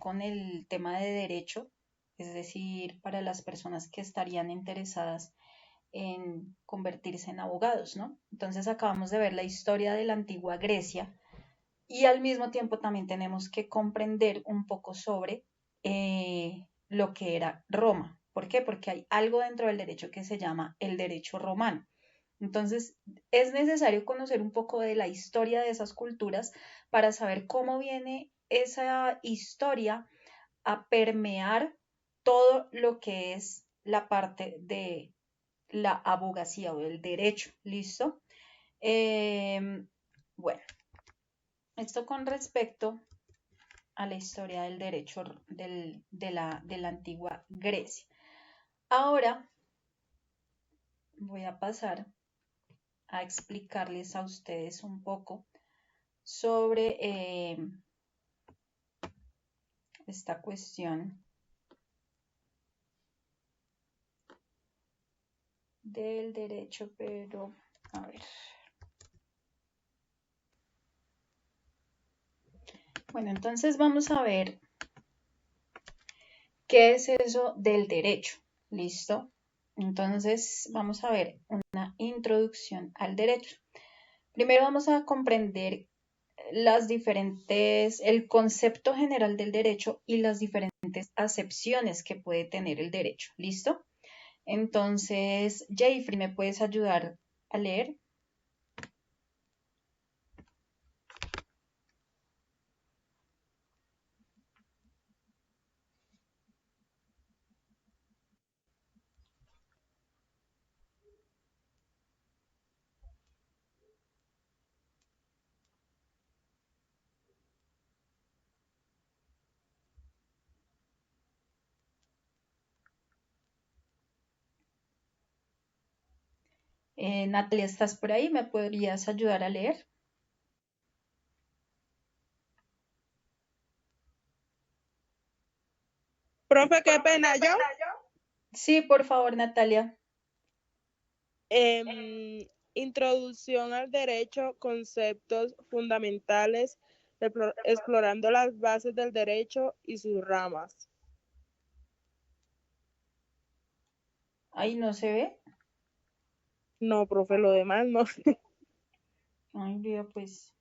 con el tema de derecho, es decir, para las personas que estarían interesadas en convertirse en abogados, ¿no? Entonces acabamos de ver la historia de la antigua Grecia y al mismo tiempo también tenemos que comprender un poco sobre lo que era Roma. ¿Por qué? Porque hay algo dentro del derecho que se llama el derecho romano. Entonces, es necesario conocer un poco de la historia de esas culturas para saber cómo viene esa historia a permear todo lo que es la parte de la abogacía o del derecho. ¿Listo? Bueno, esto con respecto a la historia del derecho de la antigua Grecia. Ahora voy a pasar a explicarles a ustedes un poco sobre esta cuestión del derecho, pero a ver. Bueno, entonces vamos a ver qué es eso del derecho. ¿Listo? Entonces vamos a ver una introducción al derecho. Primero vamos a comprender el concepto general del derecho y las diferentes acepciones que puede tener el derecho. ¿Listo? Entonces, Jeffrey, ¿me puedes ayudar a leer? Natalia, ¿estás por ahí? ¿Me podrías ayudar a leer? Profe, qué pena, yo. Sí, por favor, Natalia. Introducción al derecho, conceptos fundamentales, explorando las bases del derecho y sus ramas. Ahí no se ve. No, profe, lo demás no. Ay, veo, pues.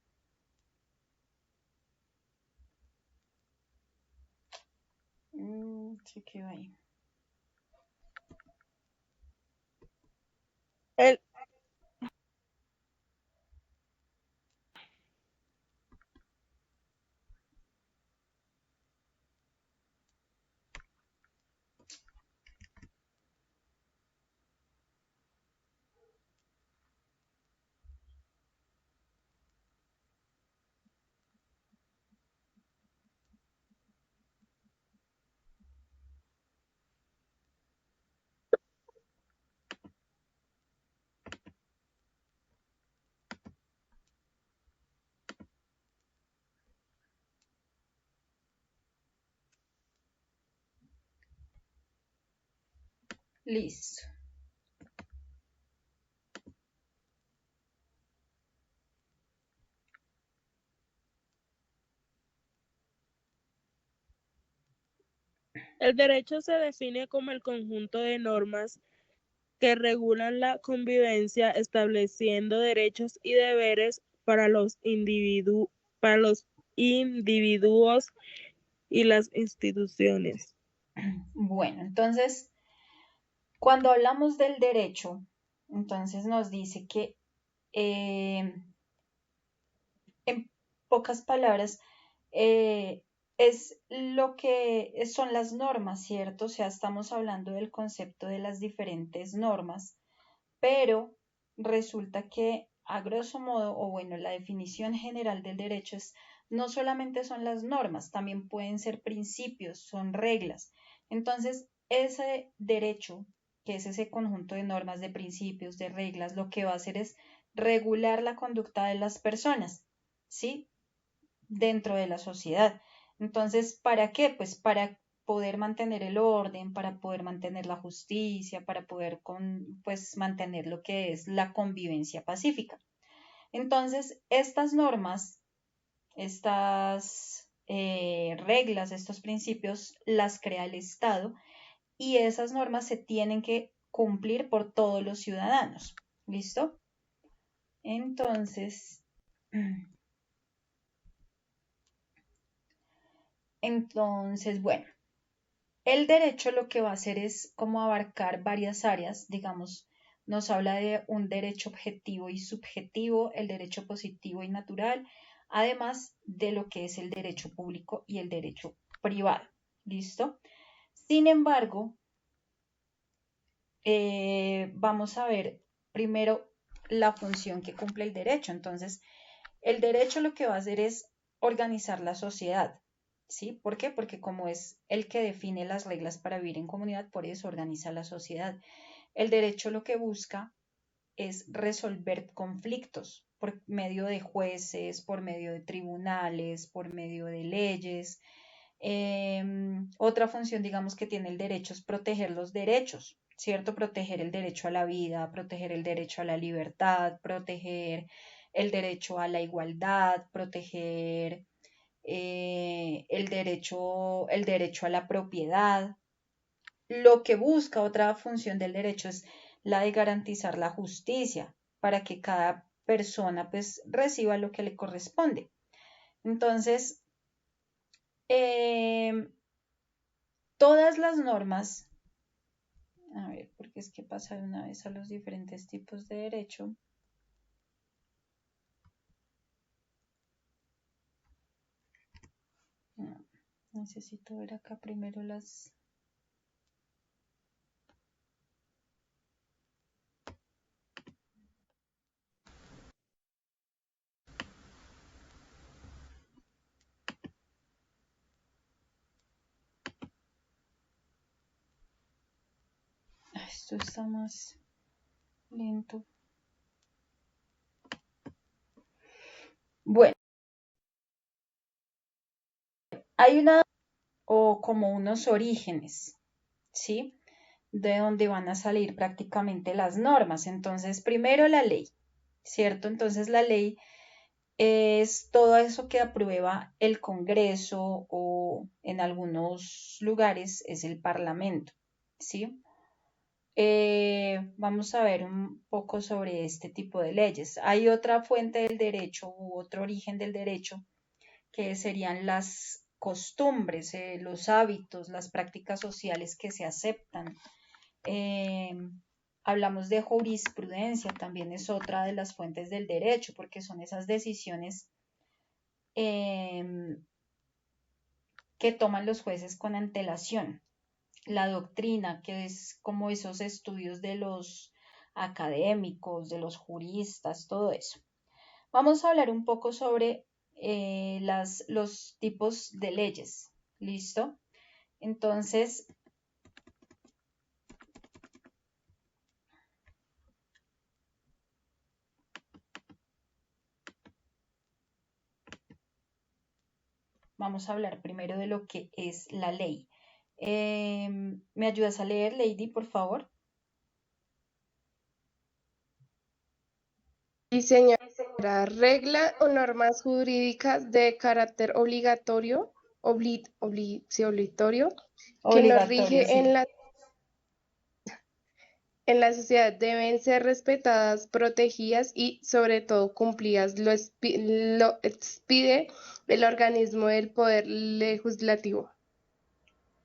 Se quedó ahí. El, Listo. el derecho se define como el conjunto de normas que regulan la convivencia, estableciendo derechos y deberes para los individuos y las instituciones. Bueno, entonces, cuando hablamos del derecho, entonces nos dice que, en pocas palabras, es lo que son las normas, ¿cierto? O sea, estamos hablando del concepto de las diferentes normas, pero resulta que a grosso modo, o bueno, la definición general del derecho es no solamente son las normas, también pueden ser principios, son reglas. Entonces, ese derecho, que es ese conjunto de normas, de principios, de reglas, lo que va a hacer es regular la conducta de las personas, ¿sí? Dentro de la sociedad. Entonces, ¿para qué? Pues para poder mantener el orden, para poder mantener la justicia, para poder pues, mantener lo que es la convivencia pacífica. Entonces, estas normas, estas reglas, estos principios, las crea el Estado y esas normas se tienen que cumplir por todos los ciudadanos. ¿Listo? Entonces, bueno, el derecho lo que va a hacer es como abarcar varias áreas, digamos, nos habla de un derecho objetivo y subjetivo, el derecho positivo y natural, además de lo que es el derecho público y el derecho privado. ¿Listo? Sin embargo, vamos a ver primero la función que cumple el derecho. Entonces, el derecho lo que va a hacer es organizar la sociedad. ¿Sí? ¿Por qué? Porque como es el que define las reglas para vivir en comunidad, por eso organiza la sociedad. El derecho lo que busca es resolver conflictos por medio de jueces, por medio de tribunales, por medio de leyes. Otra función, digamos, que tiene el derecho es proteger los derechos, ¿cierto? Proteger el derecho a la vida, proteger el derecho a la libertad, proteger el derecho a la igualdad, proteger el derecho a la propiedad. Lo que busca otra función del derecho es la de garantizar la justicia para que cada persona pues reciba lo que le corresponde. Entonces, eh, todas las normas, a ver, porque es que pasa de una vez a los diferentes tipos de derecho. No, necesito ver acá primero las... Esto está más lento. Bueno, hay una o como unos orígenes, ¿sí? De donde van a salir prácticamente las normas. Entonces, primero la ley, ¿cierto? Entonces, la ley es todo eso que aprueba el Congreso o en algunos lugares es el Parlamento, ¿sí? Vamos a ver un poco sobre este tipo de leyes. Hay otra fuente del derecho u otro origen del derecho que serían las costumbres, los hábitos, las prácticas sociales que se aceptan. Eh, Hablamos de jurisprudencia, también es otra de las fuentes del derecho, porque son esas decisiones eh, que toman los jueces con antelación. La doctrina, que es como esos estudios de los académicos, de los juristas, todo eso. Vamos a hablar un poco sobre los tipos de leyes. ¿Listo? Entonces, vamos a hablar primero de lo que es la ley. ¿Me ayudas a leer, Lady, por favor? Sí, señora. Regla o normas jurídicas de carácter obligatorio, sí, obligatorio, que nos Obligatorio, rige sí. en la sociedad deben ser respetadas, protegidas y, sobre todo, cumplidas. Lo expide el organismo del Poder Legislativo.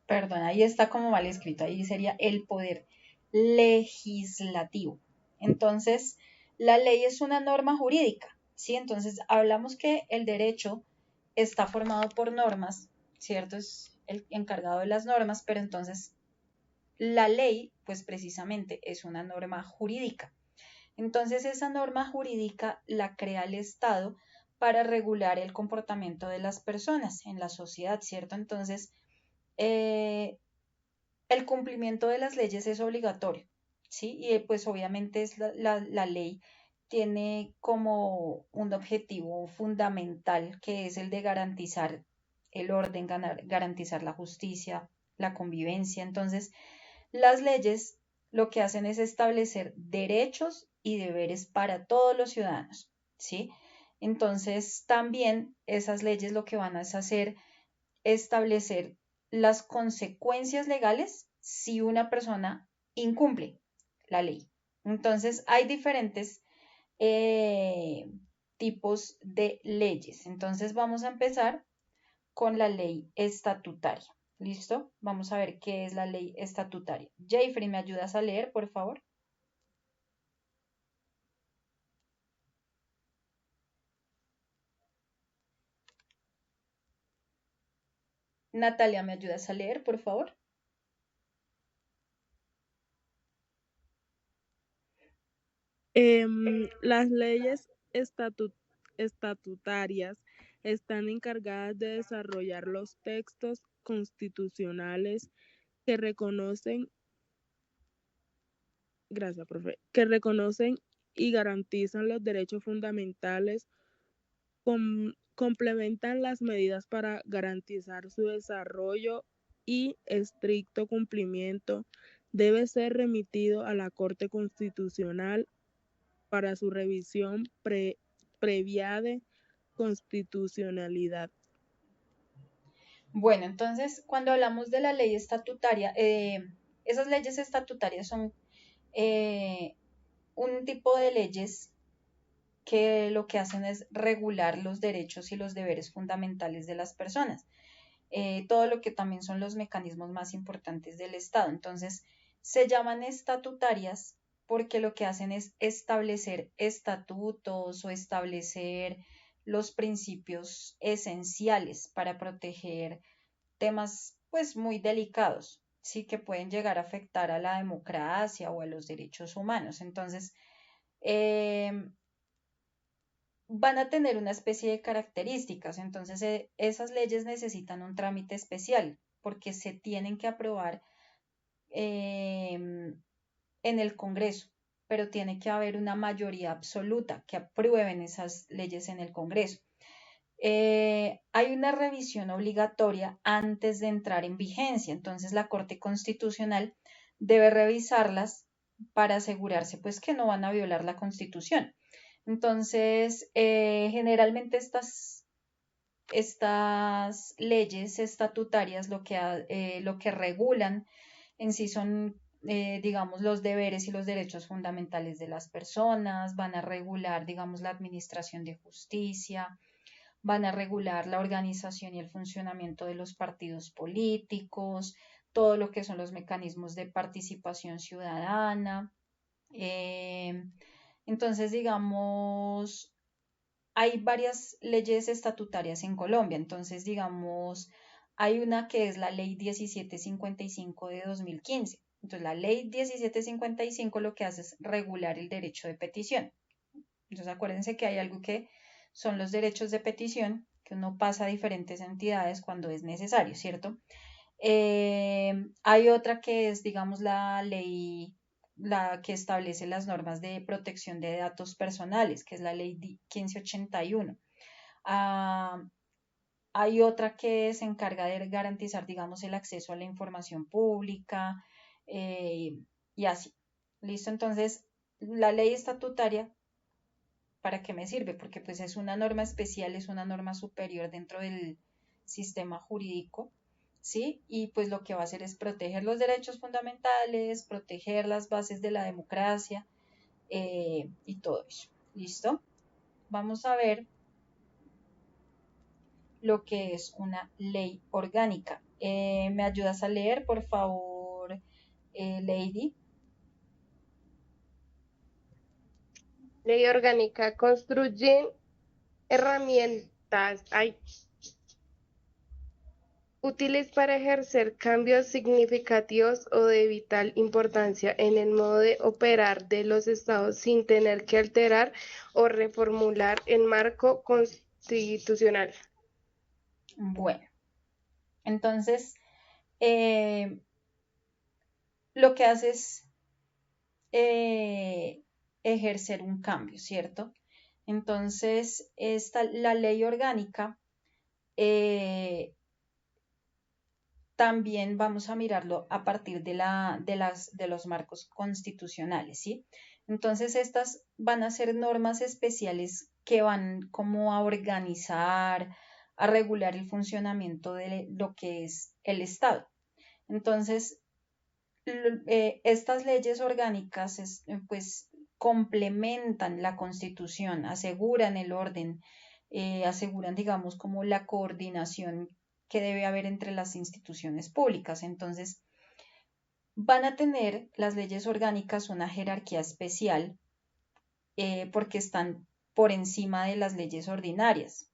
Perdón, ahí está como mal escrito. Ahí sería el poder legislativo. Entonces, la ley es una norma jurídica, ¿sí? Entonces, hablamos que el derecho está formado por normas, ¿cierto? Es el encargado de las normas, pero entonces la ley, pues precisamente es una norma jurídica. Entonces, esa norma jurídica la crea el Estado para regular el comportamiento de las personas en la sociedad, ¿cierto? Entonces, eh, el cumplimiento de las leyes es obligatorio, ¿sí? Y pues obviamente es la ley tiene como un objetivo fundamental que es el de garantizar el orden, garantizar la justicia, la convivencia. Entonces, las leyes lo que hacen es establecer derechos y deberes para todos los ciudadanos, ¿sí? Entonces, también esas leyes lo que van a hacer establecer las consecuencias legales si una persona incumple la ley. Entonces, hay diferentes tipos de leyes. Entonces, vamos a empezar con la ley estatutaria. ¿Listo? Vamos a ver qué es la ley estatutaria. Jeffrey, ¿me ayudas a leer, por favor? Natalia, ¿me ayudas a leer, por favor? Las leyes estatutarias están encargadas de desarrollar los textos constitucionales que reconocen, gracias, profe, que reconocen y garantizan los derechos fundamentales, complementan las medidas para garantizar su desarrollo y estricto cumplimiento. Debe ser remitido a la Corte Constitucional para su revisión previa de constitucionalidad. Bueno, entonces, cuando hablamos de la ley estatutaria, esas leyes estatutarias son un tipo de leyes que lo que hacen es regular los derechos y los deberes fundamentales de las personas. Todo lo que también son los mecanismos más importantes del Estado. Entonces, se llaman estatutarias porque lo que hacen es establecer estatutos o establecer los principios esenciales para proteger temas pues muy delicados, sí que pueden llegar a afectar a la democracia o a los derechos humanos. Entonces, van a tener una especie de características. Entonces, esas leyes necesitan un trámite especial porque se tienen que aprobar en el Congreso, pero tiene que haber una mayoría absoluta que aprueben esas leyes en el Congreso. Hay una revisión obligatoria antes de entrar en vigencia, entonces la Corte Constitucional debe revisarlas para asegurarse pues que no van a violar la Constitución. Entonces, generalmente estas leyes estatutarias lo que regulan en sí son, digamos, los deberes y los derechos fundamentales de las personas, van a regular, digamos, la administración de justicia, van a regular la organización y el funcionamiento de los partidos políticos, todo lo que son los mecanismos de participación ciudadana. Entonces, digamos, hay varias leyes estatutarias en Colombia. Entonces, digamos, hay una que es la Ley 1755 de 2015. Entonces, la Ley 1755 lo que hace es regular el derecho de petición. Entonces, acuérdense que hay algo que son los derechos de petición, que uno pasa a diferentes entidades cuando es necesario, ¿cierto? Hay otra que es, digamos, la ley, la que establece las normas de protección de datos personales, que es la ley 1581. Ah, hay otra que se encarga de garantizar, digamos, el acceso a la información pública y así. ¿Listo? Entonces, la ley estatutaria, ¿para qué me sirve? Porque pues es una norma especial, es una norma superior dentro del sistema jurídico, ¿sí? Y pues lo que va a hacer es proteger los derechos fundamentales, proteger las bases de la democracia y todo eso. ¿Listo? Vamos a ver lo que es una ley orgánica. ¿Me ayudas a leer, por favor, Lady? Ley orgánica construye herramientas útiles para ejercer cambios significativos o de vital importancia en el modo de operar de los estados sin tener que alterar o reformular el marco constitucional. Bueno, entonces lo que hace es ejercer un cambio, ¿cierto? Entonces, la ley orgánica también vamos a mirarlo a partir de los marcos constitucionales, ¿sí? Entonces, estas van a ser normas especiales que van como a organizar, a regular el funcionamiento de lo que es el Estado. Entonces, estas leyes orgánicas pues complementan la Constitución, aseguran el orden, aseguran, digamos, como la coordinación que debe haber entre las instituciones públicas. Entonces, van a tener las leyes orgánicas una jerarquía especial porque están por encima de las leyes ordinarias.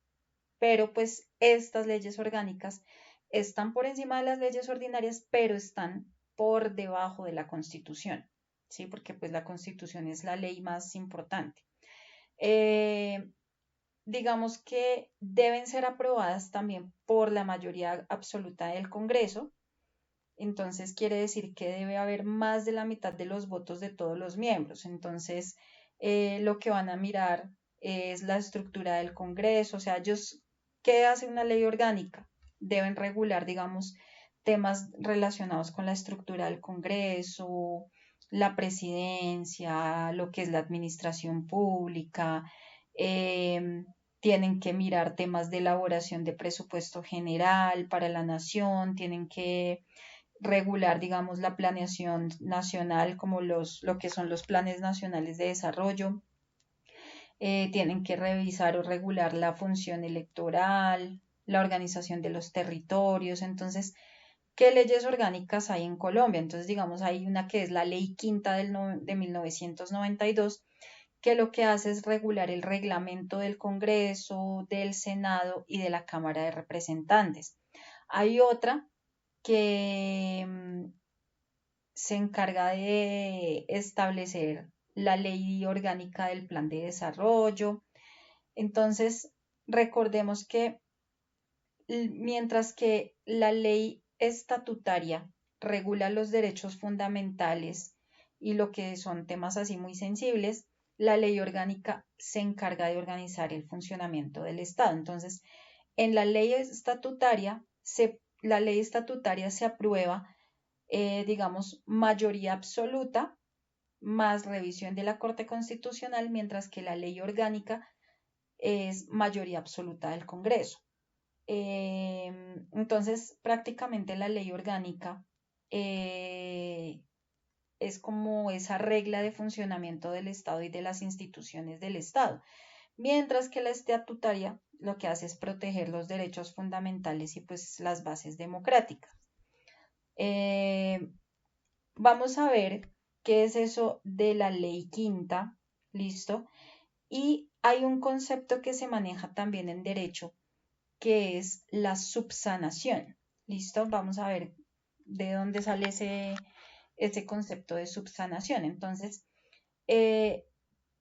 Pero pues estas leyes orgánicas están por encima de las leyes ordinarias, pero están por debajo de la Constitución, ¿sí? Porque pues la Constitución es la ley más importante. Digamos que deben ser aprobadas también por la mayoría absoluta del Congreso. Entonces quiere decir que debe haber más de la mitad de los votos de todos los miembros. Entonces, lo que van a mirar es la estructura del Congreso. O sea, ellos, ¿qué hace una ley orgánica? Deben regular, digamos, temas relacionados con la estructura del Congreso, la presidencia, lo que es la administración pública. Tienen que mirar temas de elaboración de presupuesto general para la nación, tienen que regular, digamos, la planeación nacional, como lo que son los planes nacionales de desarrollo. Tienen que revisar o regular la función electoral, la organización de los territorios. Entonces, ¿qué leyes orgánicas hay en Colombia? Entonces, digamos, hay una que es la Ley Quinta de 1992, que lo que hace es regular el reglamento del Congreso, del Senado y de la Cámara de Representantes. Hay otra que se encarga de establecer la ley orgánica del plan de desarrollo. Entonces, recordemos que mientras que la ley estatutaria regula los derechos fundamentales y lo que son temas así muy sensibles, la ley orgánica se encarga de organizar el funcionamiento del Estado. Entonces, en la ley estatutaria se aprueba, digamos, mayoría absoluta más revisión de la Corte Constitucional, mientras que la ley orgánica es mayoría absoluta del Congreso. Entonces, prácticamente la ley orgánica es como esa regla de funcionamiento del Estado y de las instituciones del Estado, mientras que la estatutaria lo que hace es proteger los derechos fundamentales y pues las bases democráticas. Vamos a ver qué es eso de la ley quinta, ¿listo? Y hay un concepto que se maneja también en derecho, que es la subsanación, ¿listo? Vamos a ver de dónde sale ese concepto de subsanación. Entonces,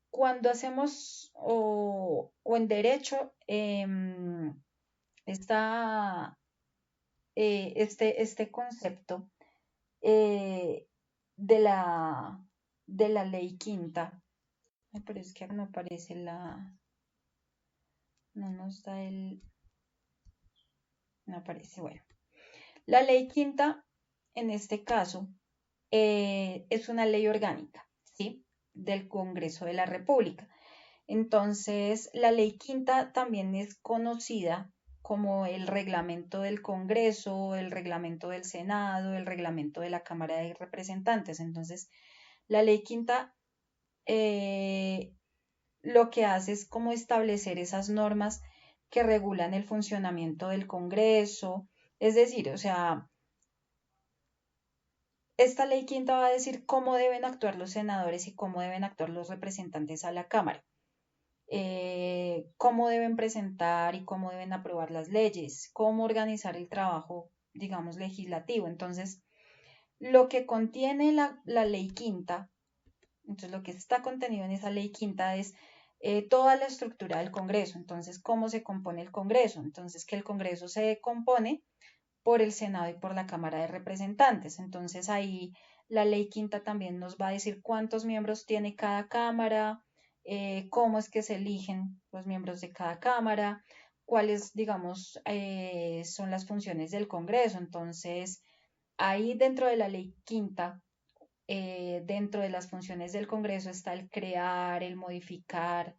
cuando hacemos o en derecho, este concepto de la ley quinta, pero es que no aparece no nos da no aparece, bueno. La ley quinta, en este caso, es una ley orgánica, ¿sí? Del Congreso de la República. Entonces, la ley quinta también es conocida como el reglamento del Congreso, el reglamento del Senado, el reglamento de la Cámara de Representantes. Entonces, la ley quinta lo que hace es como establecer esas normas que regulan el funcionamiento del Congreso. Es decir, o sea, esta ley quinta va a decir cómo deben actuar los senadores y cómo deben actuar los representantes a la Cámara. Cómo deben presentar y cómo deben aprobar las leyes, cómo organizar el trabajo, digamos, legislativo. Entonces, lo que contiene la ley quinta, entonces lo que está contenido en esa ley quinta es toda la estructura del Congreso. Entonces, ¿cómo se compone el Congreso? Entonces, que el Congreso se compone por el Senado y por la Cámara de Representantes. Entonces, ahí la ley quinta también nos va a decir cuántos miembros tiene cada Cámara, cómo es que se eligen los miembros de cada Cámara, cuáles, digamos, son las funciones del Congreso. Entonces, ahí dentro de la ley quinta, dentro de las funciones del Congreso está el crear, el modificar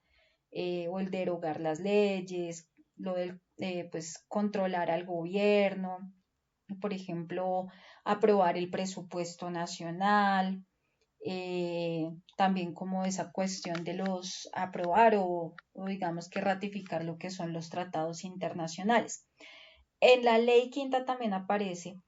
o el derogar las leyes, pues controlar al gobierno, por ejemplo, aprobar el presupuesto nacional, también como esa cuestión de los aprobar o digamos que ratificar lo que son los tratados internacionales. En la ley quinta también aparece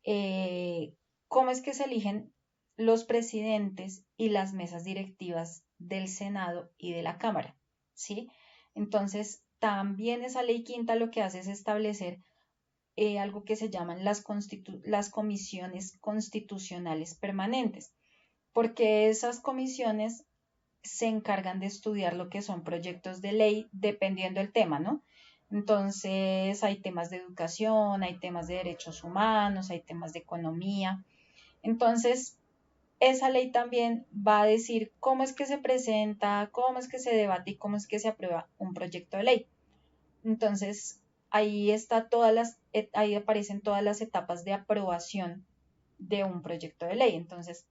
eh, cómo es que se eligen los presidentes y las mesas directivas del Senado y de la Cámara, ¿sí? Entonces, también esa ley quinta lo que hace es establecer algo que se llaman las comisiones constitucionales permanentes, porque esas comisiones se encargan de estudiar lo que son proyectos de ley dependiendo del tema, ¿no? Entonces hay temas de educación, hay temas de derechos humanos, hay temas de economía. Entonces, esa ley también va a decir cómo es que se presenta, cómo es que se debate y cómo es que se aprueba un proyecto de ley. Entonces, ahí aparecen todas las etapas de aprobación de un proyecto de ley. Entonces,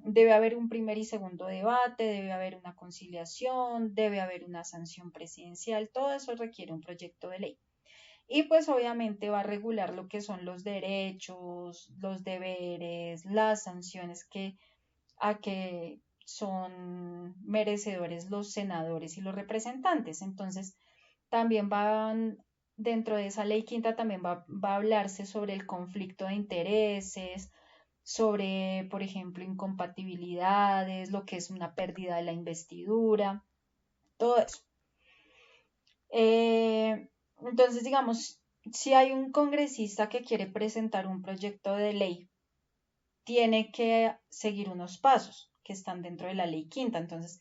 debe haber un primer y segundo debate, debe haber una conciliación, debe haber una sanción presidencial, todo eso requiere un proyecto de ley. Y pues obviamente va a regular lo que son los derechos, los deberes, las sanciones a que son merecedores los senadores y los representantes. Entonces, también van, dentro de esa ley quinta, también va a hablarse sobre el conflicto de intereses, sobre, por ejemplo, incompatibilidades, lo que es una pérdida de la investidura, todo eso. Entonces, digamos, si hay un congresista que quiere presentar un proyecto de ley, tiene que seguir unos pasos que están dentro de la ley quinta. Entonces,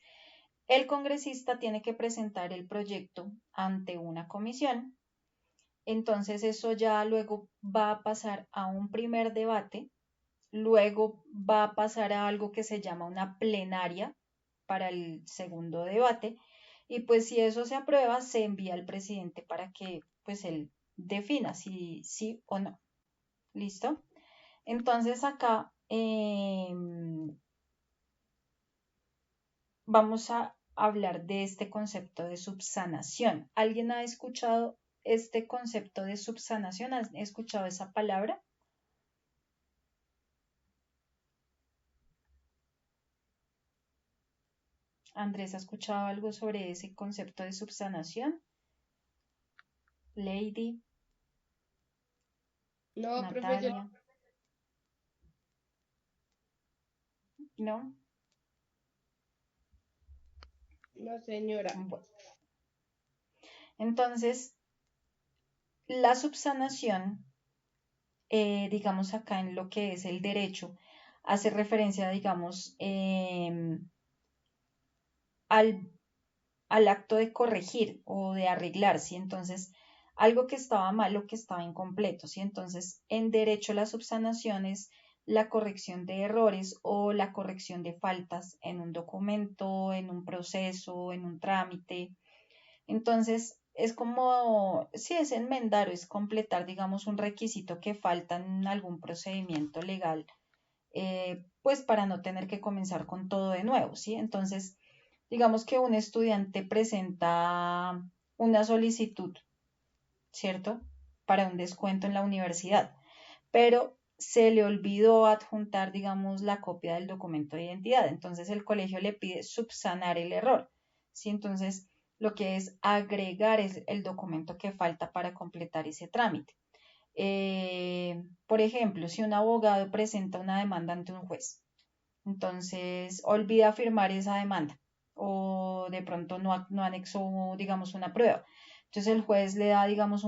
el congresista tiene que presentar el proyecto ante una comisión. Entonces, eso ya luego va a pasar a un primer debate. Luego va a pasar a algo que se llama una plenaria para el segundo debate. Y pues si eso se aprueba, se envía al presidente para que pues él defina si sí o no. ¿Listo? Entonces acá vamos a hablar de este concepto de subsanación. ¿Alguien ha escuchado este concepto de subsanación? ¿Has escuchado esa palabra? Andrés, ¿ha escuchado algo sobre ese concepto de subsanación? Lady, No, profesor, Natalia, ¿no? no, señora. Bueno, entonces, la subsanación, digamos acá en lo que es el derecho, hace referencia, digamos, al, al acto de corregir o de arreglar, ¿sí? Entonces, algo que estaba mal o que estaba incompleto, ¿sí? Entonces, en derecho la subsanación es la corrección de errores o la corrección de faltas en un documento, en un proceso, en un trámite. Entonces, es como, si es enmendar o es completar, digamos, un requisito que falta en algún procedimiento legal, pues para no tener que comenzar con todo de nuevo, ¿sí? Entonces, digamos que un estudiante presenta una solicitud, ¿cierto? Para un descuento en la universidad, pero se le olvidó adjuntar, digamos, la copia del documento de identidad. Entonces el colegio le pide subsanar el error, ¿sí? Entonces lo que es agregar es el documento que falta para completar ese trámite. Por ejemplo, si un abogado presenta una demanda ante un juez, entonces olvida firmar esa demanda o de pronto no anexó, digamos, una prueba. Entonces el juez le da, digamos,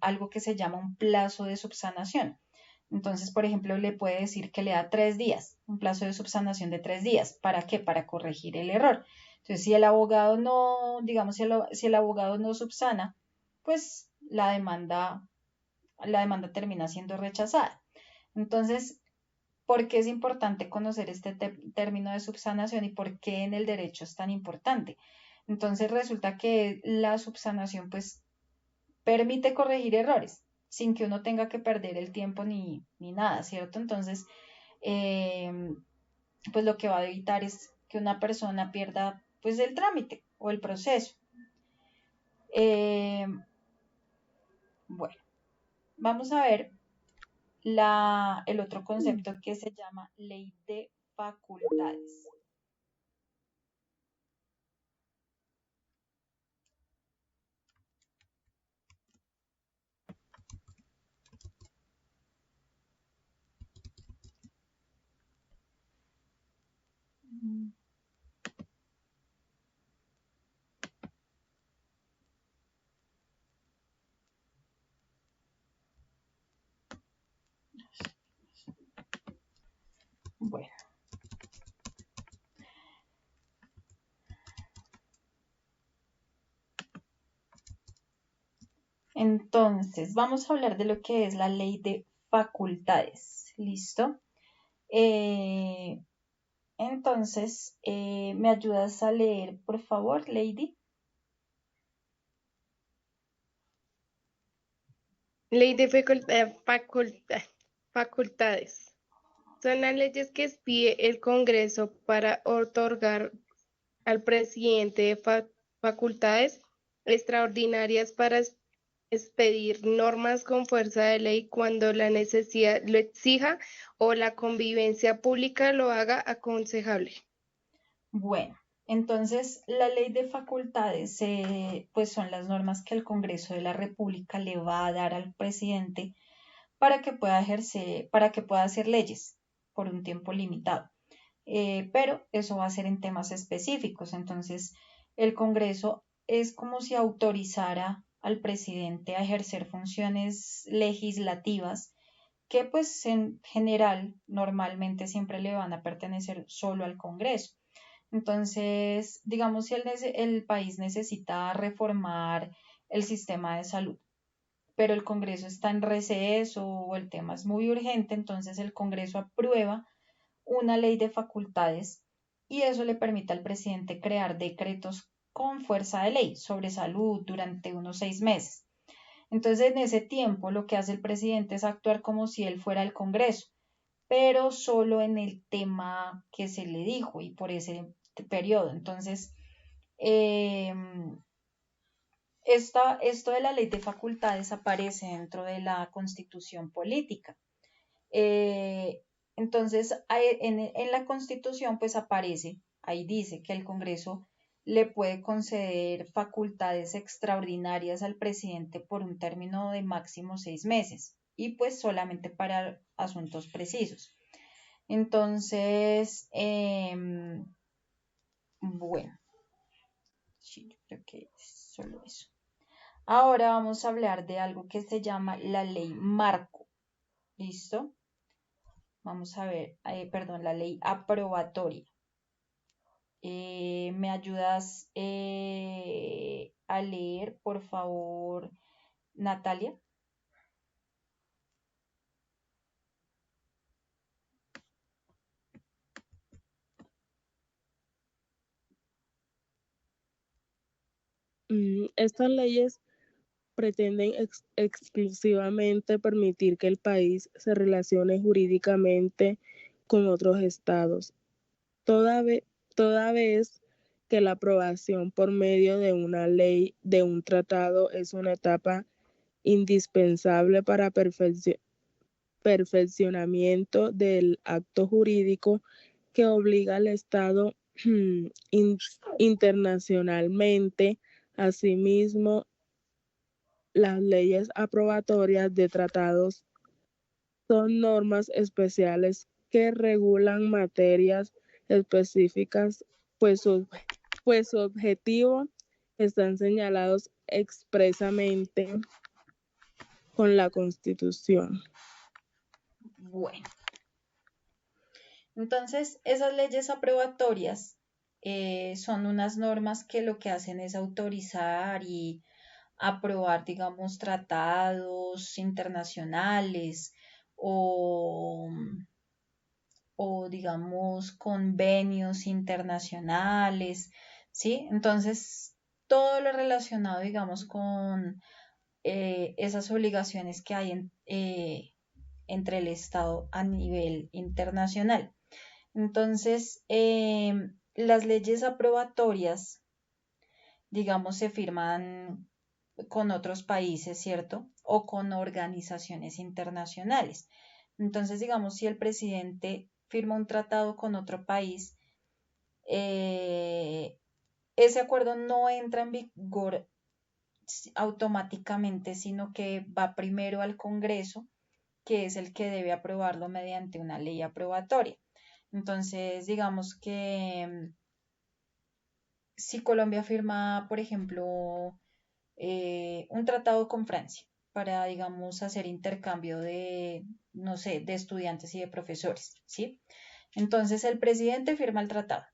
algo que se llama un plazo de subsanación. Entonces, por ejemplo, le puede decir que le da 3 días, un plazo de subsanación de 3 días. ¿Para qué? Para corregir el error. Entonces, si el abogado no, digamos, si el abogado no subsana, pues la demanda termina siendo rechazada. Entonces, ¿por qué es importante conocer este término de subsanación y por qué en el derecho es tan importante? Entonces resulta que la subsanación pues permite corregir errores sin que uno tenga que perder el tiempo ni nada, ¿cierto? Entonces, eh, pues lo que va a evitar es que una persona pierda pues el trámite o el proceso. Eh, Bueno, vamos a ver el otro concepto que se llama ley de facultades. Bueno, entonces vamos a hablar de lo que es la ley de facultades. ¿Listo? Eh, entonces, ¿me ayudas a leer, por favor, Lady? Ley de facultades. Son las leyes que expide el Congreso para otorgar al presidente facultades extraordinarias para expedir normas con fuerza de ley cuando la necesidad lo exija o la convivencia pública lo haga aconsejable. Bueno, entonces la ley de facultades, pues son las normas que el Congreso de la República le va a dar al presidente para que pueda ejercer, para que pueda hacer leyes por un tiempo limitado. Pero eso va a ser en temas específicos. Entonces, el Congreso es como si autorizara al presidente a ejercer funciones legislativas que pues en general normalmente siempre le van a pertenecer solo al Congreso. Entonces, digamos, si el país necesita reformar el sistema de salud, pero el Congreso está en receso o el tema es muy urgente, entonces el Congreso aprueba una ley de facultades y eso le permite al presidente crear decretos con fuerza de ley sobre salud durante unos 6 meses. Entonces, en ese tiempo, lo que hace el presidente es actuar como si él fuera el Congreso, pero solo en el tema que se le dijo y por ese periodo. Entonces, eh, esto de la ley de facultades aparece dentro de la constitución política. Eh, entonces, en la Constitución, pues aparece, ahí dice que el Congreso le puede conceder facultades extraordinarias al presidente por un término de máximo 6 meses y pues solamente para asuntos precisos. Entonces, bueno, sí, yo creo que es solo eso. Ahora vamos a hablar de algo que se llama la ley marco. ¿Listo? Vamos a ver, perdón, la ley aprobatoria. ¿Me ayudas a leer, por favor, Natalia? Estas leyes pretenden exclusivamente permitir que el país se relacione jurídicamente con otros estados, toda vez que la aprobación por medio de una ley de un tratado es una etapa indispensable para perfeccionamiento del acto jurídico que obliga al Estado internacionalmente. Asimismo, las leyes aprobatorias de tratados son normas especiales que regulan materias específicas, pues su objetivo están señalados expresamente con la Constitución. Bueno, entonces esas leyes aprobatorias son unas normas que lo que hacen es autorizar y aprobar, digamos, tratados internacionales o, o digamos, convenios internacionales, ¿sí? Entonces, todo lo relacionado, digamos, con esas obligaciones que hay entre el Estado a nivel internacional. Entonces, las leyes aprobatorias, digamos, se firman con otros países, ¿cierto? o con organizaciones internacionales. Entonces, digamos, si el presidente firma un tratado con otro país, ese acuerdo no entra en vigor automáticamente, sino que va primero al Congreso, que es el que debe aprobarlo mediante una ley aprobatoria. Entonces, digamos que si Colombia firma, por ejemplo, un tratado con Francia para, digamos, hacer intercambio de, no sé, de estudiantes y de profesores, ¿sí? Entonces el presidente firma el tratado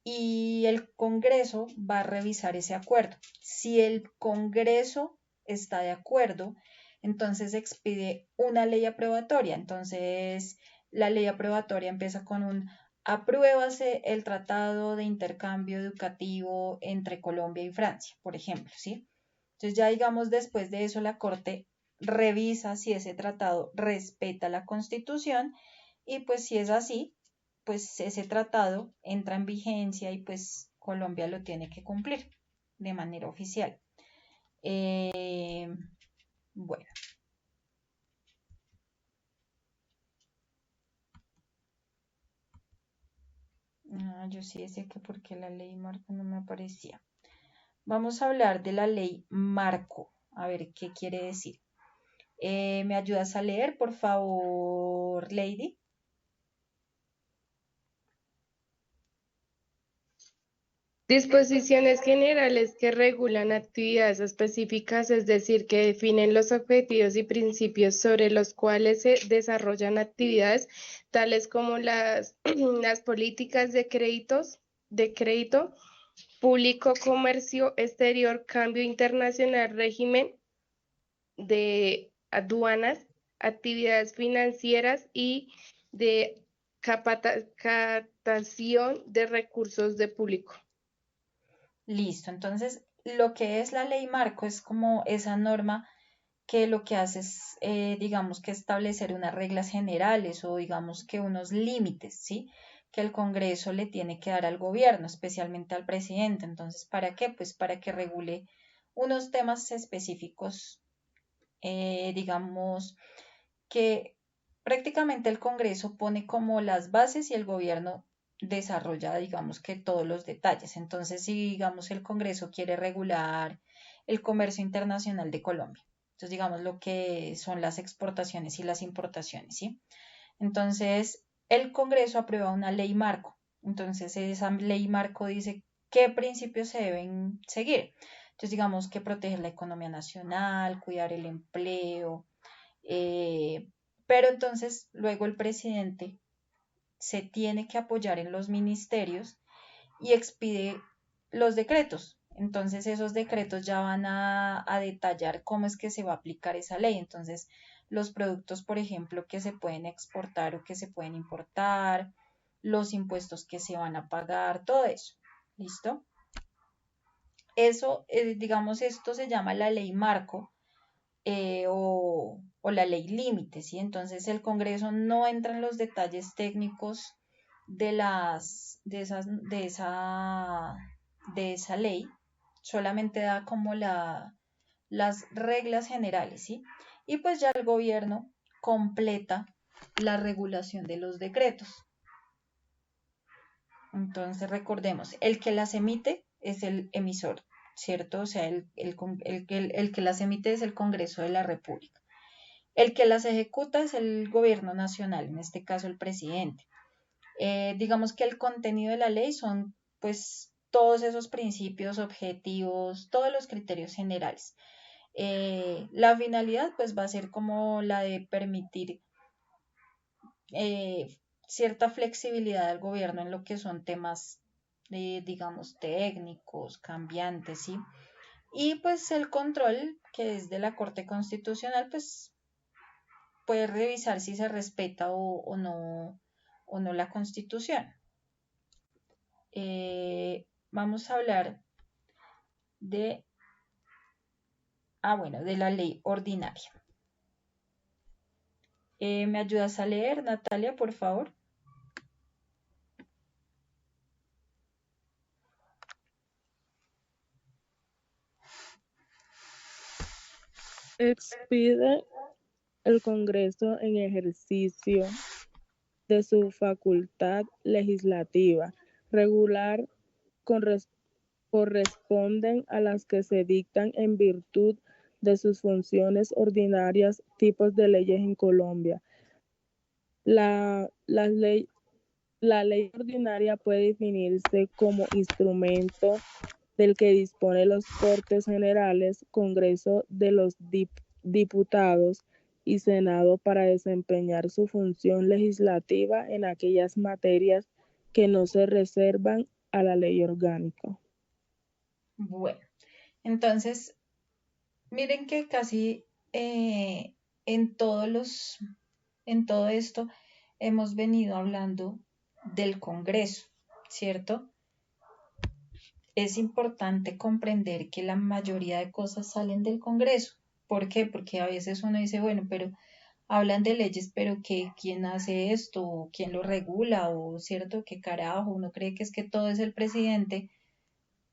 y el Congreso va a revisar ese acuerdo. Si el Congreso está de acuerdo, entonces expide una ley aprobatoria. Entonces, la ley aprobatoria empieza con un apruébase el tratado de intercambio educativo entre Colombia y Francia, por ejemplo, ¿sí? Entonces, ya digamos, después de eso, la Corte revisa si ese tratado respeta la Constitución y pues si es así, pues ese tratado entra en vigencia y pues Colombia lo tiene que cumplir de manera oficial. Bueno, yo sí decía que porque la ley marco no me aparecía. Vamos a hablar de la ley marco, a ver qué quiere decir. ¿Me ayudas a leer, por favor, Lady? Disposiciones generales que regulan actividades específicas, es decir, que definen los objetivos y principios sobre los cuales se desarrollan actividades, tales como las, las políticas de crédito público, comercio exterior, cambio internacional, régimen de aduanas, actividades financieras y de captación de recursos de público. Listo, entonces lo que es la ley marco es como esa norma que lo que hace es, digamos, que establecer unas reglas generales o digamos que unos límites, ¿sí? Que el Congreso le tiene que dar al gobierno, especialmente al presidente. Entonces, ¿para qué? Pues para que regule unos temas específicos, digamos, que prácticamente el Congreso pone como las bases y el gobierno desarrolla, digamos que todos los detalles. Entonces, si digamos el Congreso quiere regular el comercio internacional de Colombia, entonces digamos lo que son las exportaciones y las importaciones, ¿sí? Entonces, el Congreso aprueba una ley marco. Entonces, esa ley marco dice qué principios se deben seguir. Entonces, digamos que proteger la economía nacional, cuidar el empleo, eh, pero entonces luego el presidente se tiene que apoyar en los ministerios y expide los decretos. Entonces esos decretos ya van a detallar cómo es que se va a aplicar esa ley. Entonces los productos, por ejemplo, que se pueden exportar o que se pueden importar, los impuestos que se van a pagar, todo eso. ¿Listo? Eso, digamos, esto se llama la ley marco o la ley límite, ¿sí? Entonces el Congreso no entra en los detalles técnicos de esa ley, solamente da como las reglas generales, ¿sí? Y pues ya el gobierno completa la regulación de los decretos. Entonces recordemos, el que las emite es el emisor, ¿cierto? O sea, el que las emite es el Congreso de la República. El que las ejecuta es el gobierno nacional, en este caso el presidente. Digamos que el contenido de la ley son pues todos esos principios, objetivos, todos los criterios generales. La finalidad pues va a ser como la de permitir cierta flexibilidad al gobierno en lo que son temas, digamos, técnicos, cambiantes, ¿sí? Y pues el control que es de la Corte Constitucional pues puede revisar si se respeta o no la Constitución. Vamos a hablar de, bueno, de la ley ordinaria. ¿Me ayudas a leer, Natalia, por favor? Expide el Congreso en ejercicio de su facultad legislativa regular corres- corresponden a las que se dictan en virtud de sus funciones ordinarias, tipos de leyes en Colombia. La, las ley- la ley ordinaria puede definirse como instrumento del que dispone los Cortes Generales, Congreso de los Diputados y Senado para desempeñar su función legislativa en aquellas materias que no se reservan a la ley orgánica. Bueno, entonces, miren que casi en en todo esto hemos venido hablando del Congreso, ¿cierto? Es importante comprender que la mayoría de cosas salen del Congreso. ¿Por qué? Porque a veces uno dice, bueno, pero hablan de leyes, pero ¿quién hace esto? ¿Quién lo regula? ¿O cierto? ¿Qué carajo? Uno cree que es que todo es el presidente.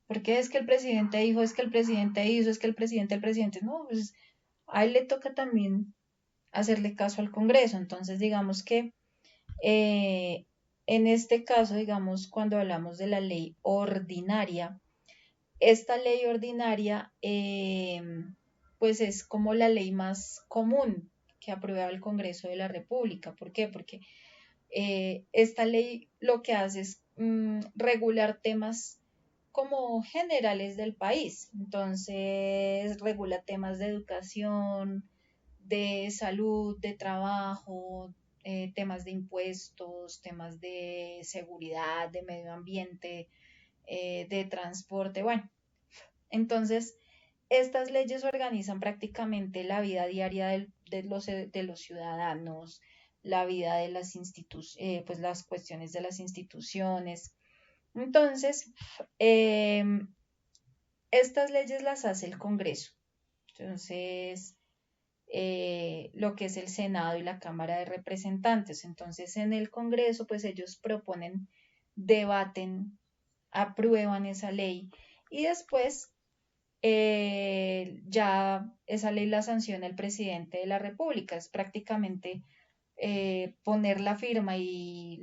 ¿Por qué es que el presidente dijo, es que el presidente hizo, es que el presidente? No, pues a él le toca también hacerle caso al Congreso. Entonces, digamos que eh, en este caso, digamos, cuando hablamos de la ley ordinaria, esta ley ordinaria, pues es como la ley más común que aprueba el Congreso de la República. ¿Por qué? Porque esta ley lo que hace es regular temas como generales del país. Entonces, regula temas de educación, de salud, de trabajo, temas de impuestos, temas de seguridad, de medio ambiente, de transporte. Bueno, entonces, estas leyes organizan prácticamente la vida diaria de los ciudadanos, la vida de pues las cuestiones de las instituciones. Entonces, eh, estas leyes las hace el Congreso. Entonces, lo que es el Senado y la Cámara de Representantes. Entonces, en el Congreso, pues ellos proponen, debaten, aprueban esa ley y después ya esa ley la sanciona el presidente de la República. Es prácticamente poner la firma y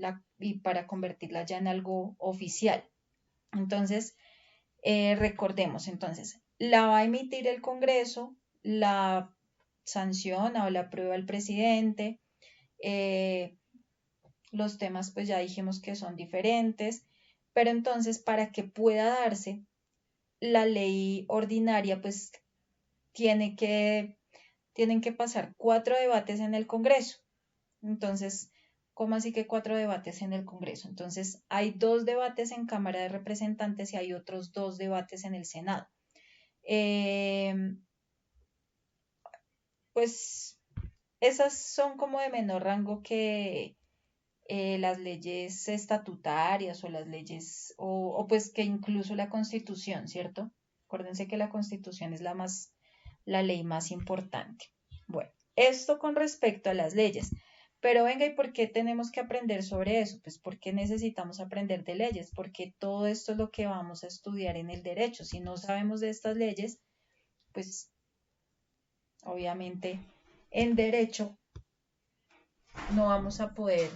para convertirla ya en algo oficial. Entonces, recordemos, entonces, la va a emitir el Congreso, la sanciona o la aprueba el presidente. eh, los temas, pues ya dijimos que son diferentes, pero entonces, para que pueda darse la ley ordinaria, pues tiene que, tienen que pasar 4 debates en el Congreso. Entonces, ¿cómo así que 4 debates en el Congreso? Entonces, hay 2 debates en Cámara de Representantes y hay otros 2 debates en el Senado. Eh, pues esas son como de menor rango que las leyes estatutarias o las leyes, o pues que incluso la Constitución, ¿cierto? Acuérdense que la Constitución es la ley más importante. Bueno, esto con respecto a las leyes. Pero venga, ¿y por qué tenemos que aprender sobre eso? Pues porque necesitamos aprender de leyes, porque todo esto es lo que vamos a estudiar en el derecho. Si no sabemos de estas leyes, pues obviamente en derecho no vamos a poder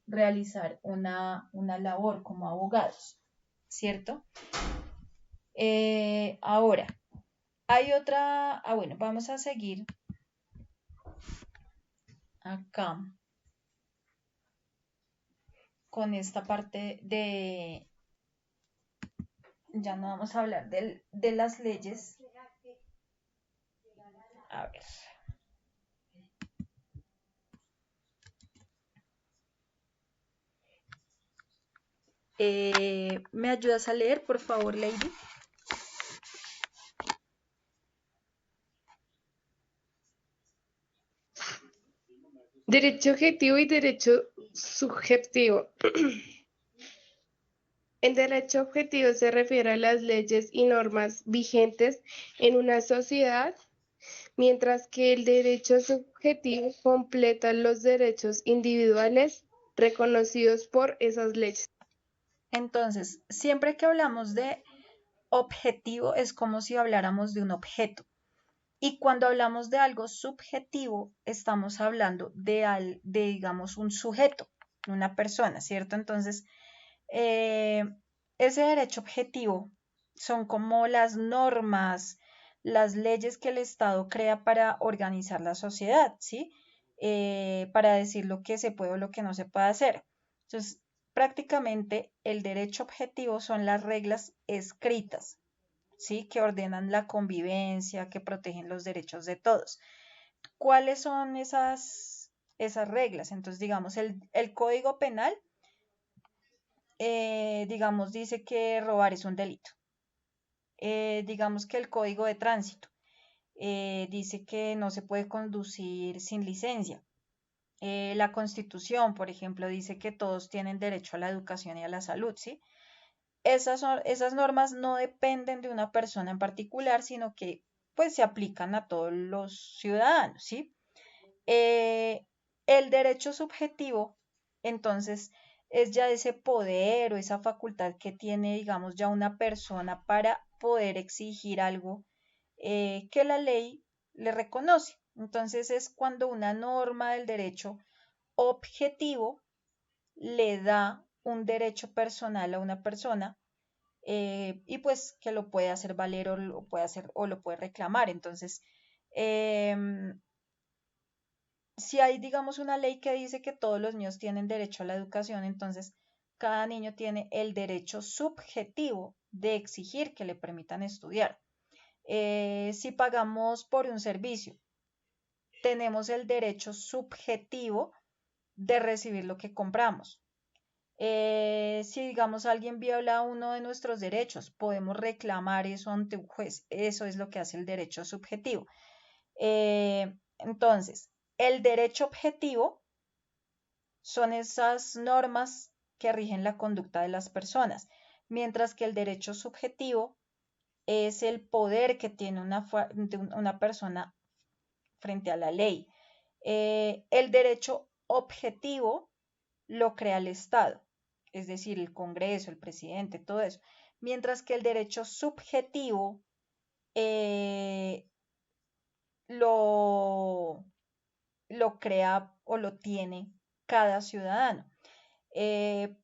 realizar una labor como abogados, ¿cierto? Ahora, hay otra, bueno, vamos a seguir acá con esta parte ya no vamos a hablar de las leyes. A ver. ¿Me ayudas a leer, por favor, Lady? Derecho objetivo y derecho subjetivo. El derecho objetivo se refiere a las leyes y normas vigentes en una sociedad, mientras que el derecho subjetivo completa los derechos individuales reconocidos por esas leyes. Entonces, siempre que hablamos de objetivo es como si habláramos de un objeto. Y cuando hablamos de algo subjetivo, estamos hablando de digamos, un sujeto, una persona, ¿cierto? Entonces, eh, ese derecho objetivo son como las normas, las leyes que el Estado crea para organizar la sociedad, ¿sí? Para decir lo que se puede o lo que no se puede hacer. Entonces, prácticamente el derecho objetivo son las reglas escritas, ¿sí? Que ordenan la convivencia, que protegen los derechos de todos. ¿Cuáles son esas reglas? Entonces, digamos, el Código Penal, digamos, dice que robar es un delito. Digamos que el Código de Tránsito dice que no se puede conducir sin licencia. La Constitución, por ejemplo, dice que todos tienen derecho a la educación y a la salud, ¿sí? Esas normas no dependen de una persona en particular, sino que pues se aplican a todos los ciudadanos, ¿sí? Eh, el derecho subjetivo, entonces, es ya ese poder o esa facultad que tiene, digamos, ya una persona para poder exigir algo que la ley le reconoce. Entonces, es cuando una norma del derecho objetivo le da un derecho personal a una persona y pues que lo puede hacer valer o lo puede hacer o lo puede reclamar. Entonces, em, si hay, digamos, una ley que dice que todos los niños tienen derecho a la educación, entonces cada niño tiene el derecho subjetivo de exigir que le permitan estudiar. Si pagamos por un servicio, tenemos el derecho subjetivo de recibir lo que compramos. Si, digamos, alguien viola uno de nuestros derechos, podemos reclamar eso ante un juez. Eso es lo que hace el derecho subjetivo. Entonces, el derecho objetivo son esas normas que rigen la conducta de las personas, mientras que el derecho subjetivo es el poder que tiene una persona frente a la ley. El derecho objetivo lo crea el Estado, es decir, el Congreso, el presidente, todo eso, mientras que el derecho subjetivo eh, lo, lo crea o lo tiene cada ciudadano. Eh,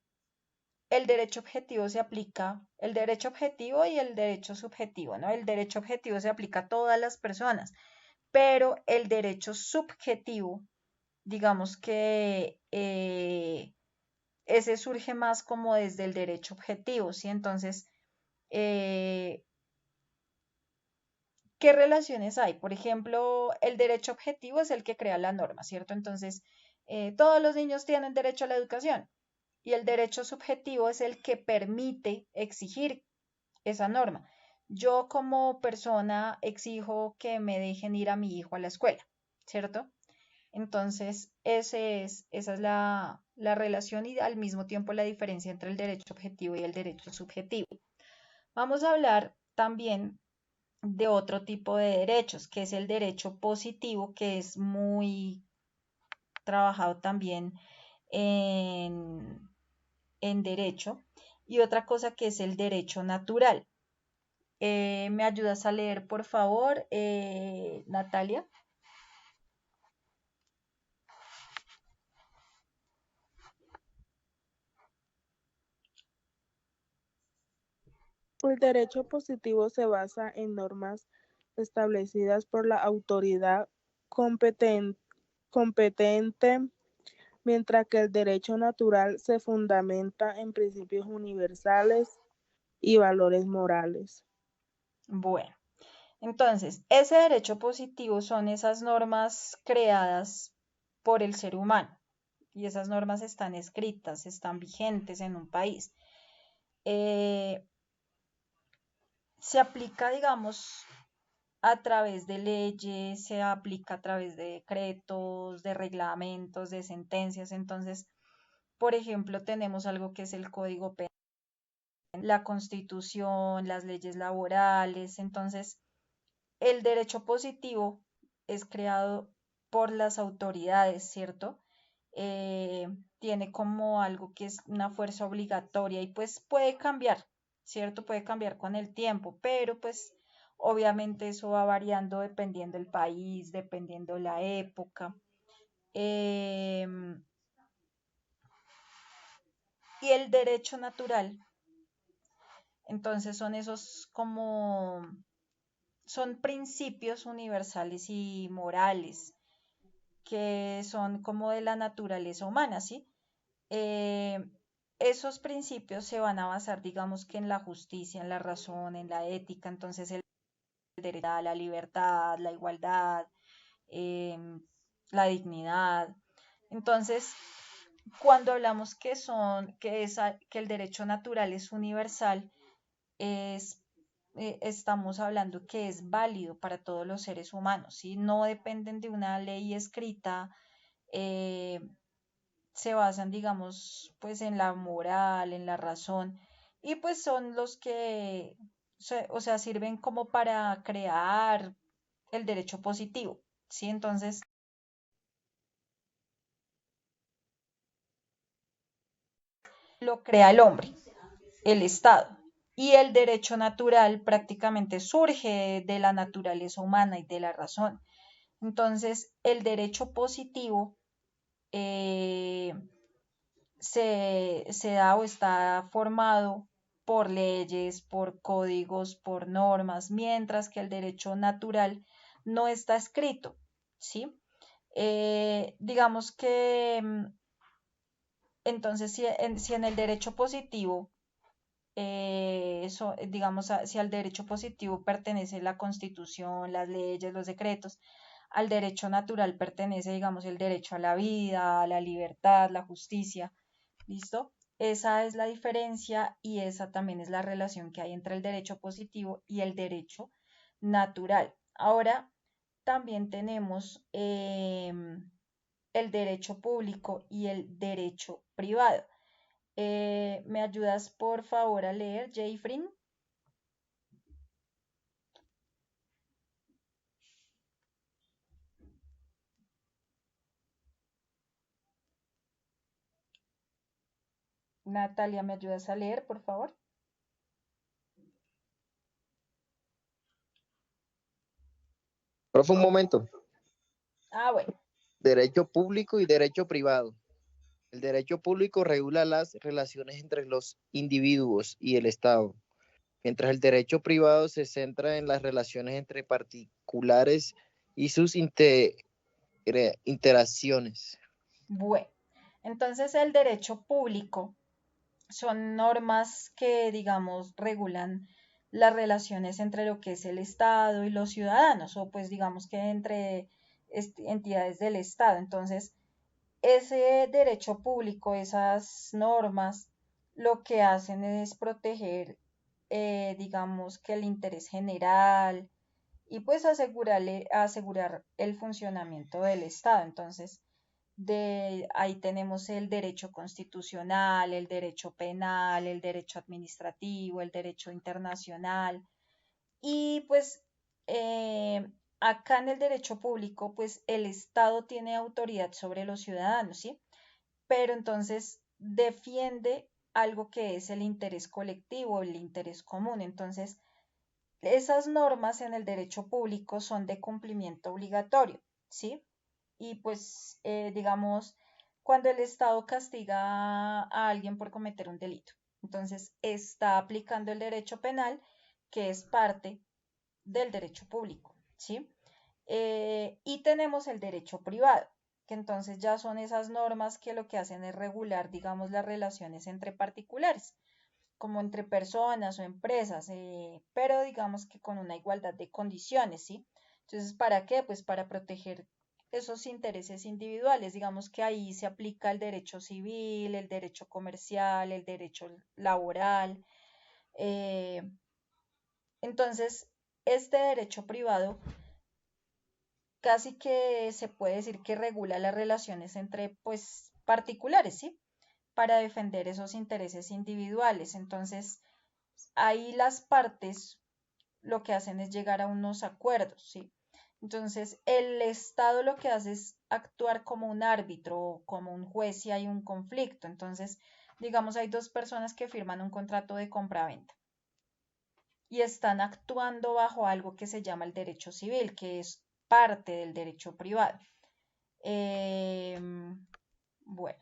el derecho objetivo se aplica, el derecho objetivo y el derecho subjetivo, ¿no? El derecho objetivo se aplica a todas las personas, pero el derecho subjetivo, digamos que ese surge más como desde el derecho objetivo, ¿sí? Entonces, eh, ¿qué relaciones hay? Por ejemplo, el derecho objetivo es el que crea la norma, ¿cierto? Entonces, todos los niños tienen derecho a la educación y el derecho subjetivo es el que permite exigir esa norma. Yo como persona exijo que me dejen ir a mi hijo a la escuela, ¿cierto? Entonces, esa es la relación y al mismo tiempo la diferencia entre el derecho objetivo y el derecho subjetivo. Vamos a hablar también de otro tipo de derechos, que es el derecho positivo, que es muy trabajado también en, en derecho, y otra cosa que es el derecho natural. ¿Me ayudas a leer, por favor, Natalia? El derecho positivo se basa en normas establecidas por la autoridad competen- competente, mientras que el derecho natural se fundamenta en principios universales y valores morales. Bueno, entonces, ese derecho positivo son esas normas creadas por el ser humano y esas normas están escritas, están vigentes en un país. Eh, se aplica, digamos, a través de leyes, se aplica a través de decretos, de reglamentos, de sentencias. Entonces, por ejemplo, tenemos algo que es el Código Penal, la Constitución, las leyes laborales. Entonces, el derecho positivo es creado por las autoridades, ¿cierto? Tiene como algo que es una fuerza obligatoria y pues puede cambiar, ¿cierto? Puede cambiar con el tiempo, pero pues Obviamente eso va variando dependiendo del país, dependiendo la época. Em, y el derecho natural, entonces son esos como, son principios universales y morales que son como de la naturaleza humana, ¿sí? Eh, esos principios se van a basar, digamos que en la justicia, en la razón, en la ética, entonces el derecho a la libertad, la igualdad, eh, la dignidad. Entonces, cuando hablamos que el derecho natural es universal, es, estamos hablando que es válido para todos los seres humanos, ¿sí? No dependen de una ley escrita, eh, se basan, digamos, pues en la moral, en la razón, y pues son los que, o sea, sirven como para crear el derecho positivo, ¿sí? Entonces, lo crea el hombre, el Estado. Y el derecho natural prácticamente surge de la naturaleza humana y de la razón. Entonces, el derecho positivo eh, se da o está formado por leyes, por códigos, por normas, mientras que el derecho natural no está escrito, ¿sí? Digamos que entonces si en el derecho positivo, digamos, si al derecho positivo pertenece la Constitución, las leyes, los decretos, al derecho natural pertenece, digamos, el derecho a la vida, a la libertad, la justicia. ¿Listo? Esa es la diferencia y esa también es la relación que hay entre el derecho positivo y el derecho natural. Ahora también tenemos el derecho público y el derecho privado. ¿Me ayudas por favor a leer, Jayfrin? Natalia, ¿me ayudas a leer, por favor? Profe, un momento. Ah, bueno. Derecho público y derecho privado. El derecho público regula las relaciones entre los individuos y el Estado, mientras el derecho privado se centra en las relaciones entre particulares y sus interacciones. Bueno, entonces el derecho público son normas que, digamos, regulan las relaciones entre lo que es el Estado y los ciudadanos, o pues digamos que entre entidades del Estado. Entonces, ese derecho público, esas normas, lo que hacen es proteger, digamos, que el interés general y pues asegurar el funcionamiento del Estado. Entonces, de ahí tenemos el derecho constitucional, el derecho penal, el derecho administrativo, el derecho internacional. Y pues eh, acá en el derecho público, pues el Estado tiene autoridad sobre los ciudadanos, ¿sí? Pero entonces defiende algo que es el interés colectivo, el interés común. Entonces, esas normas en el derecho público son de cumplimiento obligatorio, ¿sí? Y pues, digamos, cuando el Estado castiga a alguien por cometer un delito, entonces está aplicando el derecho penal, que es parte del derecho público, ¿sí? Y tenemos el derecho privado, que entonces ya son esas normas que lo que hacen es regular, digamos, las relaciones entre particulares, como entre personas o empresas, pero digamos que con una igualdad de condiciones, ¿sí? Entonces, ¿para qué? Pues para proteger esos intereses individuales. Digamos que ahí se aplica el derecho civil, el derecho comercial, el derecho laboral. eh, entonces, este derecho privado casi que se puede decir que regula las relaciones entre, pues, particulares, ¿sí? Para defender esos intereses individuales. Entonces, ahí las partes lo que hacen es llegar a unos acuerdos, ¿sí? Entonces, el Estado lo que hace es actuar como un árbitro, como un juez si hay un conflicto. Entonces, digamos, hay dos personas que firman un contrato de compra-venta y están actuando bajo algo que se llama el derecho civil, que es parte del derecho privado. Bueno,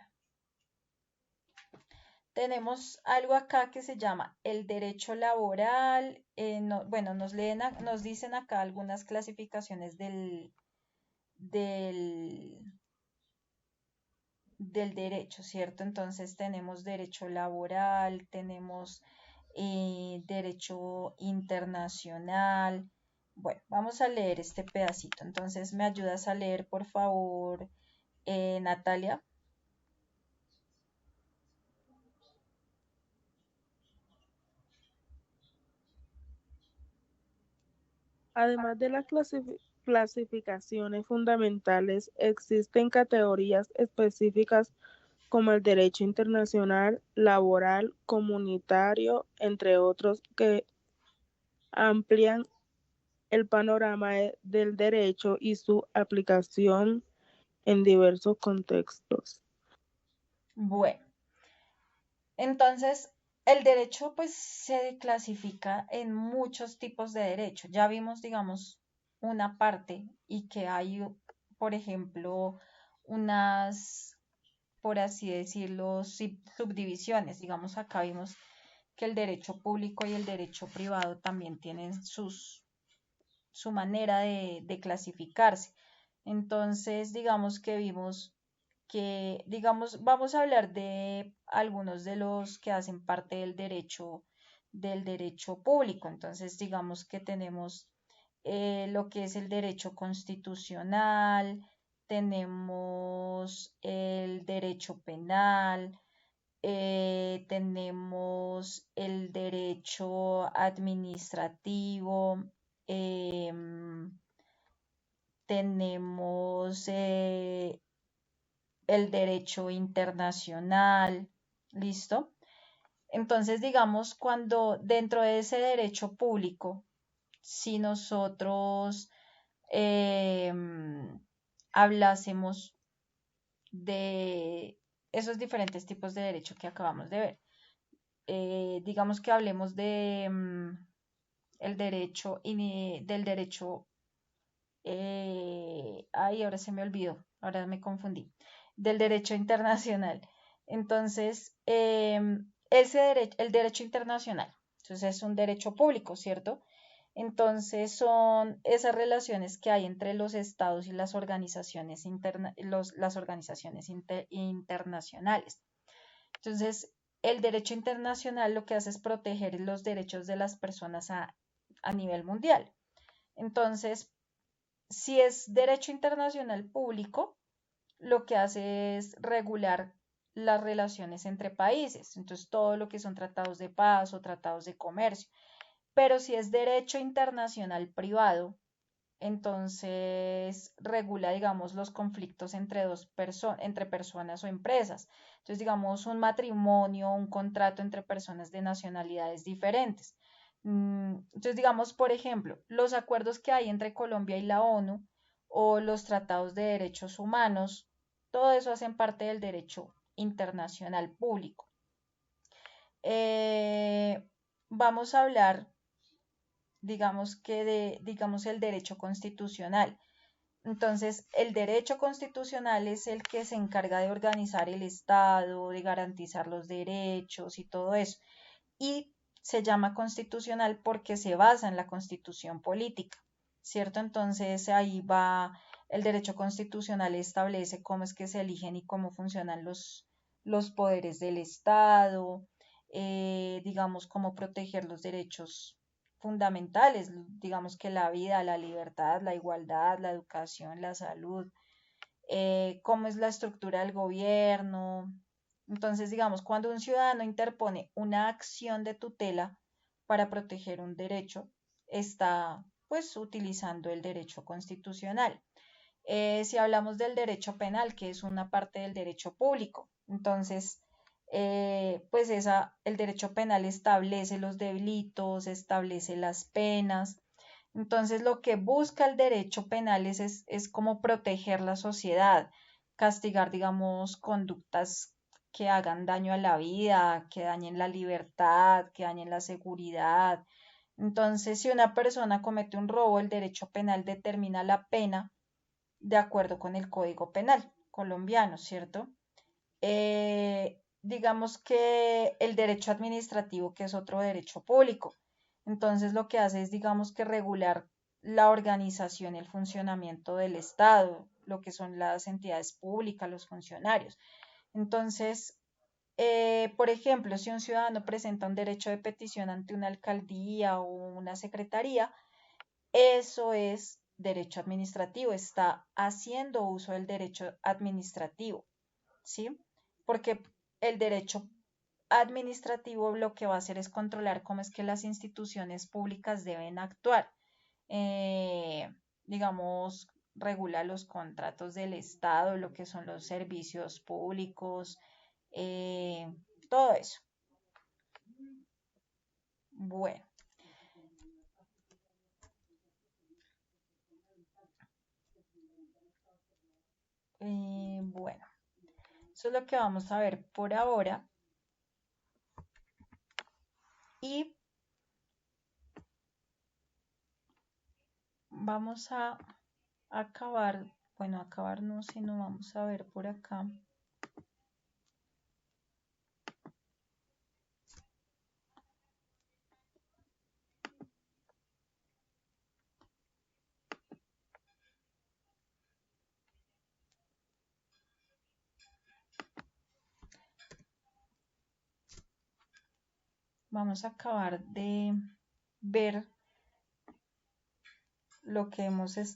tenemos algo acá que se llama el derecho laboral. Bueno, nos dicen acá algunas clasificaciones del, del derecho, ¿cierto? Entonces tenemos derecho laboral, tenemos derecho internacional. Bueno, vamos a leer este pedacito. Entonces, ¿me ayudas a leer, por favor, Natalia? Además de las clasificaciones fundamentales, existen categorías específicas como el derecho internacional, laboral, comunitario, entre otros, que amplían el panorama del derecho y su aplicación en diversos contextos. Bueno, entonces el derecho pues se clasifica en muchos tipos de derecho. Ya vimos, digamos, una parte y que hay, por ejemplo, unas, por así decirlo, subdivisiones. Digamos, acá vimos que el derecho público y el derecho privado también tienen su manera de clasificarse. Entonces, digamos que vimos que, digamos, vamos a hablar de algunos de los que hacen parte del derecho público. Entonces, digamos que tenemos lo que es el derecho constitucional, tenemos el derecho penal, tenemos el derecho administrativo, tenemos el derecho internacional, ¿listo? Entonces, digamos, cuando dentro de ese derecho público, si nosotros eh, hablásemos de esos diferentes tipos de derecho que acabamos de ver, digamos que hablemos de el derecho del derecho, ay, ahora se me olvidó, ahora me confundí, del derecho internacional. Entonces, ese derecho, el derecho internacional, entonces es un derecho público, ¿cierto? Entonces son esas relaciones que hay entre los estados y las organizaciones, las organizaciones internacionales. Entonces, el derecho internacional lo que hace es proteger los derechos de las personas a nivel mundial. Entonces, si es derecho internacional público, lo que hace es regular las relaciones entre países, entonces todo lo que son tratados de paz o tratados de comercio. Pero si es derecho internacional privado, entonces regula, digamos, los conflictos entre personas o empresas. Entonces, digamos, un matrimonio, un contrato entre personas de nacionalidades diferentes. Entonces, digamos, por ejemplo, los acuerdos que hay entre Colombia y la ONU o los tratados de derechos humanos, todo eso hacen parte del derecho internacional público. Vamos a hablar, digamos que digamos, el derecho constitucional. Entonces, el derecho constitucional es el que se encarga de organizar el Estado, de garantizar los derechos y todo eso. Y se llama constitucional porque se basa en la constitución política, ¿cierto? Entonces, ahí va, el derecho constitucional establece cómo es que se eligen y cómo funcionan los poderes del Estado, digamos, cómo proteger los derechos fundamentales, digamos que la vida, la libertad, la igualdad, la educación, la salud, cómo es la estructura del gobierno. Entonces, digamos, cuando un ciudadano interpone una acción de tutela para proteger un derecho, está pues utilizando el derecho constitucional. Si hablamos del derecho penal, que es una parte del derecho público, entonces, pues el derecho penal establece los delitos, establece las penas. Entonces, lo que busca el derecho penal es como proteger la sociedad, castigar, digamos, conductas que hagan daño a la vida, que dañen la libertad, que dañen la seguridad, Entonces, si una persona comete un robo, el derecho penal determina la pena de acuerdo con el Código Penal colombiano, ¿cierto? Digamos que el derecho administrativo, que es otro derecho público. Entonces, lo que hace es, digamos que regular la organización y el funcionamiento del Estado, lo que son las entidades públicas, los funcionarios. Entonces, por ejemplo, si un ciudadano presenta un derecho de petición ante una alcaldía o una secretaría, eso es derecho administrativo, está haciendo uso del derecho administrativo, ¿sí? Porque el derecho administrativo lo que va a hacer es controlar cómo es que las instituciones públicas deben actuar. Digamos, regula los contratos del Estado, lo que son los servicios públicos, todo eso. Bueno, bueno, eso es lo que vamos a ver por ahora. Y vamos a acabar, bueno, acabar no, sino vamos a ver por acá. Vamos a acabar de ver lo que hemos estado